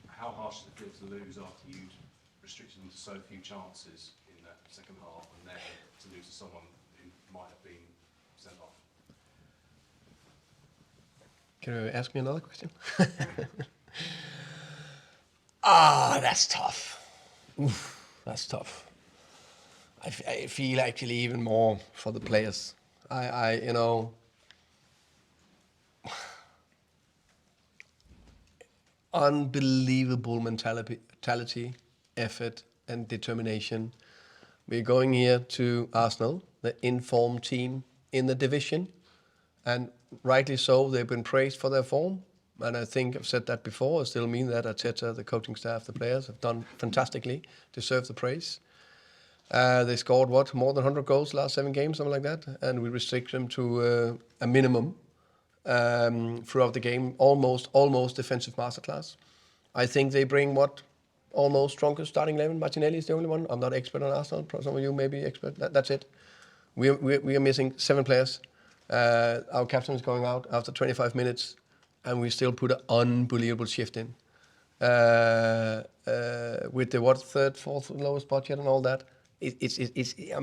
How harsh does it feel to lose after you restricted them to so few chances in that second half, and then to lose to someone who might have been sent off? Can you ask me another question? That's tough. Oof, that's tough. I feel actually even more for the players. Unbelievable mentality, effort, and determination. We're going here to Arsenal, the informed team in the division, and rightly so. They've been praised for their form, and I think I've said that before. I still mean that. Arteta, the coaching staff, the players have done fantastically, deserve the praise. They scored more than 100 goals last 7 games, something like that, and we restrict them to a minimum throughout the game, almost defensive masterclass. I think they bring almost strongest starting 11. Martinelli is the only one. I'm not expert on Arsenal. Some of you may be expert. That's it. We are missing 7 players. Our captain is going out after 25 minutes, and we still put an unbelievable shift in. With the third, fourth lowest budget and all that,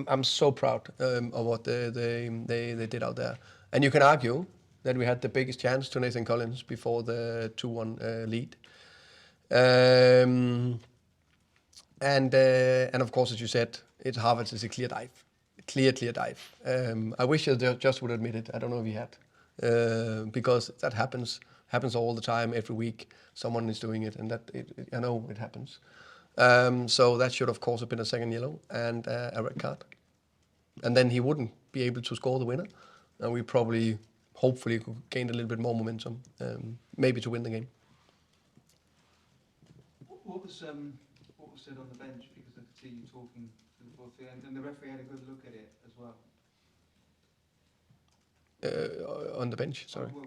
I'm so proud of what they did out there. And you can argue that we had the biggest chance to Nathan Collins before the 2-1 lead. And of course, as you said, Havertz is a clear dive. Clear dive. I wish I just would admit it. I don't know if he had. Because that happens all the time, every week. Someone is doing it, and I know it happens. So that should, of course, have been a second yellow and a red card. And then he wouldn't be able to score the winner. And we probably, hopefully, could gain a little bit more momentum, maybe to win the game. What was said on the bench? Because I could see you talking to the fourth, and the referee had a good look at it as well. On the bench, sorry. Well,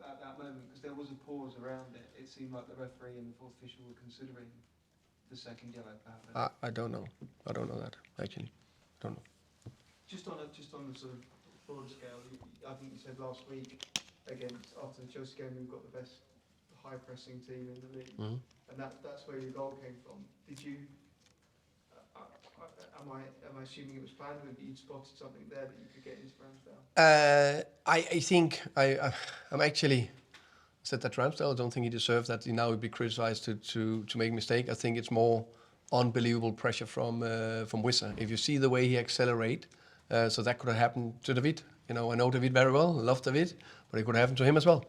at that moment, because there was a pause around it, it seemed like the referee and the fourth official were considering the second yellow card. I don't know. I don't know that, actually. Don't know. Just on the sort of broad scale, I think you said last week after the Chelsea game, we've got the best high pressing team in the league, and that's where your goal came from. Did you? Am I assuming it was planned, or you'd spotted something there that you could get into Ramsdale? I think I'm actually said that Ramsdale. I don't think he deserves that. He now would be criticised to make a mistake. I think it's more unbelievable pressure from Wissa. If you see the way he accelerate, so that could have happened to David. I know David very well. I love David, but it could have happened to him as well.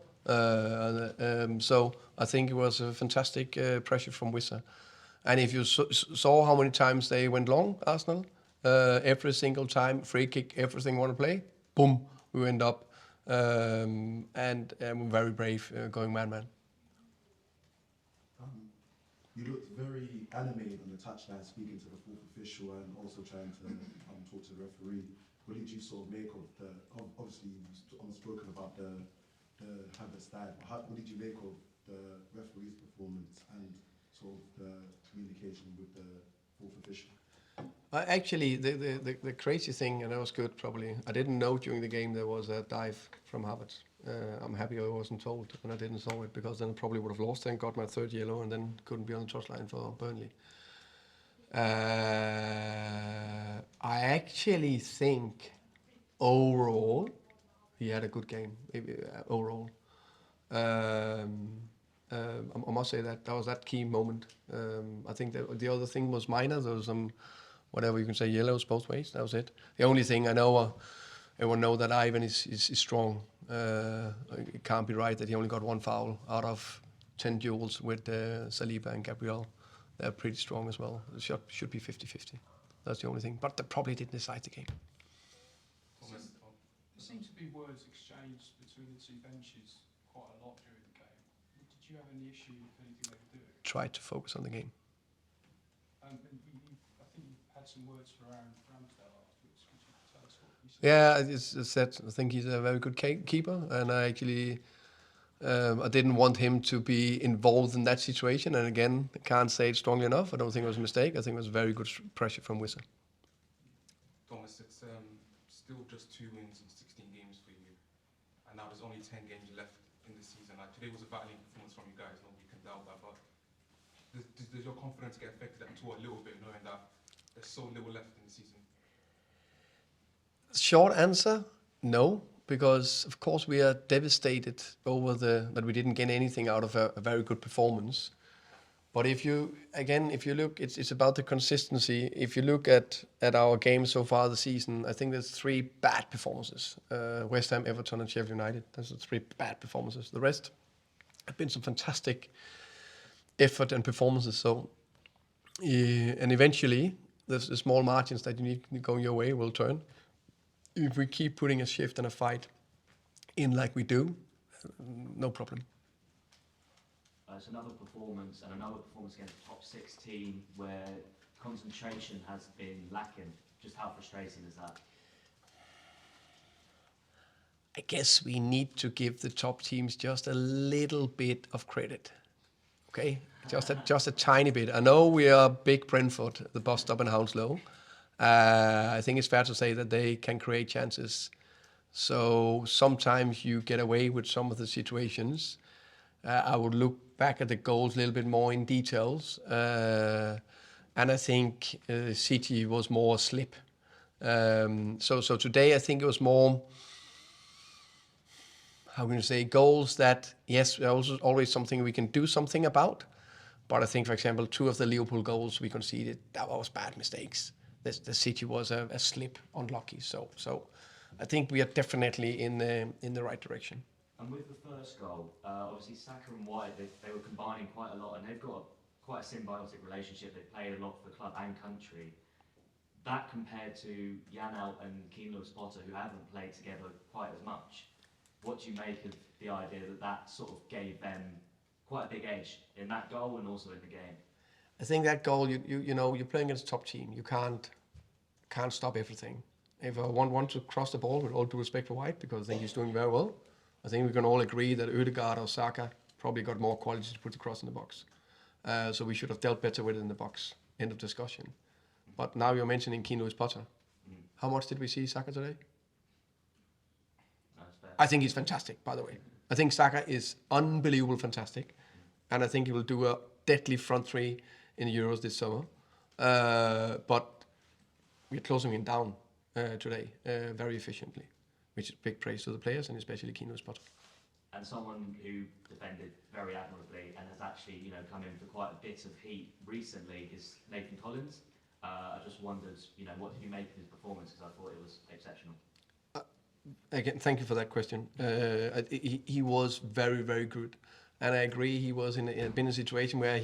So I think it was a fantastic pressure from Wissa. And if you saw how many times they went long, Arsenal, every single time, free kick, everything want to play, boom, we went up. And we're very brave going man-man. You looked very animated on the touchline, speaking to the fourth official and also trying to talk to the referee. What did you sort of make of obviously you've spoken about the Havertz dive, what did you make of the referee's performance and sort of the communication with the fourth official? Actually, the crazy thing, and that was good probably, I didn't know during the game there was a dive from Havertz. I'm happy I wasn't told and I didn't saw it, because then I probably would have lost and got my 3rd yellow and then couldn't be on the touchline for Burnley. I actually think overall he had a good game overall. I must say that was that key moment. I think that the other thing was minor. There was some, whatever you can say, yellows both ways. That was it. The only thing I know, everyone know that Ivan is strong. It can't be right that he only got 1 foul out of 10 duels with Saliba and Gabriel. They're pretty strong as well. It should be 50-50. That's the only thing. But they probably didn't decide the game. There seemed to be words exchanged between the two benches quite a lot during the game. Did you have any issue with anything they were doing? Try to focus on the game. I think you had some words for Ramsdale afterwards. Could you tell us what you said? Yeah, as I said, I think he's a very good keeper, and I actually I didn't want him to be involved in that situation. And again, I can't say it strongly enough. I don't think it was a mistake. I think it was very good pressure from Wissa. Thomas, it's still just 2 wins in 16 games for you, and now there's only 10 games left in the season. Like, today was a battling performance from you guys, nobody can doubt that, but does your confidence get affected at all a little bit, knowing that there's so little left in the season? Short answer, no, because of course we are devastated over that we didn't get anything out of a very good performance. But if you look, it's about the consistency. If you look at our games so far this season, I think there's 3 bad performances. West Ham, Everton and Sheffield United. Those are 3 bad performances. The rest have been some fantastic effort and performances. So, and eventually, the small margins that you need going your way will turn. If we keep putting a shift and a fight in like we do, no problem. It's another performance against the top 6 team where concentration has been lacking. Just how frustrating is that? I guess we need to give the top teams just a little bit of credit. Okay, just a tiny bit. I know we are big Brentford, the bus stop in Hounslow. I think it's fair to say that they can create chances. So sometimes you get away with some of the situations. I would look back at the goals a little bit more in details. And I think City was more a slip. So today I think it was more, how can you say, goals that, yes, there's always something we can do something about. But I think, for example, 2 of the Liverpool goals we conceded, that was bad mistakes. The City was a slip, unlucky. So I think we are definitely in the right direction. And with the first goal, obviously Saka and White, they were combining quite a lot, and they've got quite a symbiotic relationship. They played a lot for the club and country. That compared to Janelt and Keenlewis Potter, who haven't played together quite as much. What do you make of the idea that sort of gave them quite a big edge in that goal and also in the game? I think that goal, you know, you're playing against a top team. You can't stop everything. If I want to cross the ball, with all due respect for White, because I think he's doing very well, I think we can all agree that Ødegaard or Saka probably got more quality to put the cross in the box. So we should have dealt better with it in the box. End of discussion. But now you're mentioning Keenlewis Potter. How much did we see Saka today? I think he's fantastic, by the way. I think Saka is unbelievable fantastic. And I think he will do a deadly front 3 in the Euros this summer. But we're closing him down today very efficiently, which is big praise to the players and especially Keenlewis Potter. And someone who defended very admirably and has actually, come in for quite a bit of heat recently is Nathan Collins. I just wondered, what did you make of his performance? Because I thought it was exceptional. Again, thank you for that question. He was very, very good. And I agree, he was been in a situation where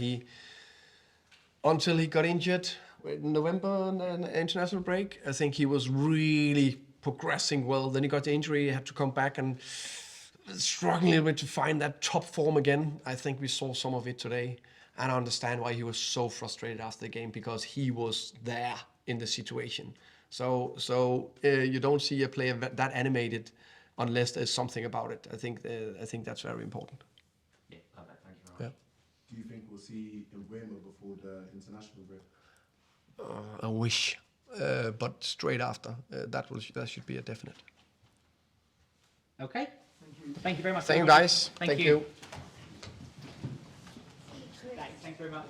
until he got injured in November, an international break, I think he was really progressing well. Then he got the injury, he had to come back and struggling a little bit to find that top form again. I think we saw some of it today. And I understand why he was so frustrated after the game, because he was there in the situation. So you don't see a player that animated unless there's something about it. I think that's very important. Yeah, perfect. Thank you very much. Do you think we'll see Mbuemo before the international break? I wish, but straight after. That should be a definite. Okay. Thank you very much. Thank you, guys. Thank you. Thank you very much.